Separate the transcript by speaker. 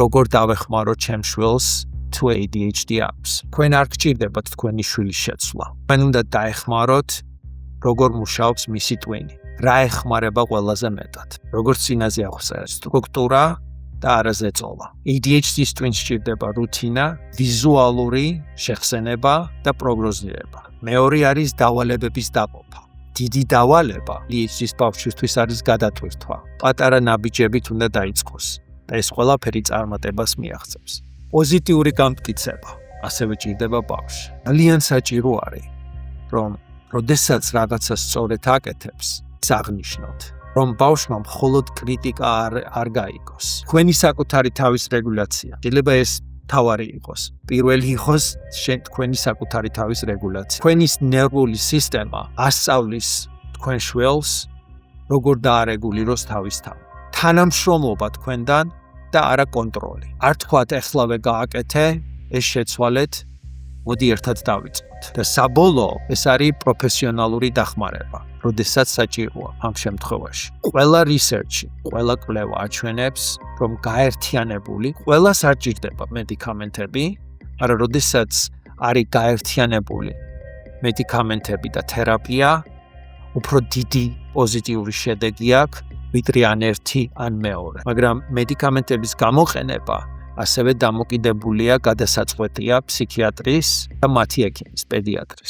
Speaker 1: როგორ დავეხმაროთ ჩემს შვილს თუ ADHD აქვს. თქვენ არ გჭირდებათ თქვენი შვილის შეცვლა. თქვენ უნდა დაეხმაროთ როგორ მუშაობს მისი ტვინი. რა ეხმარება ყველაზე მეტად. როგორც წინაზე აღწერეთ, სტრუქტურა და არაზეწოლა. ADHD-ის ტვინს სჭირდება რუტინა, ვიზუალური შეხსენება და პროგნოზირება. მეორე არის დავალებების დაყოფა. დიდი დავალება ADHD-ის ბავშვისთვის არის გადატვირთვა. პატარა ნაბიჯებით უნდა დაიწყოს და ეს ყველაფერი წარმატებას მიაღწევს. პოზიტიური გამტკიცება ასევე ჭირდება ბავშვს. ძალიან საჭირო არის, რომ როდესაც რაღაცას სწორედ აკეთებს, აღნიშნოთ, რომ ბავშვმა მხოლოდ კრიტიკა არ გაიგოს. თქვენი საკუთარი თავის რეგულაცია. შეიძლება ეს თავარი იყოს. პირველი იყოს თქვენი საკუთარი თავის რეგულაცია. თქვენის ნერვული სისტემა ასწავლის თქვენ შვილს, როგორ დაარეგულიროს თავის თავი. თანამშრომლობა თქვენთან და არა კონტროლი. არ თქვათ ეხლავე გააკეთე, ეს შეცვალეთ, მოდი ერთად დავიწყოთ. და საბოლოო ეს არის პროფესიონალური დახმარება, როდესაც საჭიროა ამ შემთხვევაში. ყველა რისერჩი, ყველა კვლევა აჩვენებს, რომ გაერთიანებული ყველას არ ჭირდება მედიკამენტები, მაგრამ როდესაც არის გაერთიანებული მედიკამენტები და თერაპია, უფრო დიდი პოზიტიური შედეგი აქვს, ვიდრე ან ერთი, ან მეორე. მაგრამ მედიკამენტების გამოყენება ასევე დამოკიდებულია გადასაწყვეტია ფსიქიატრის და მათი ექიმის, პედიატრის.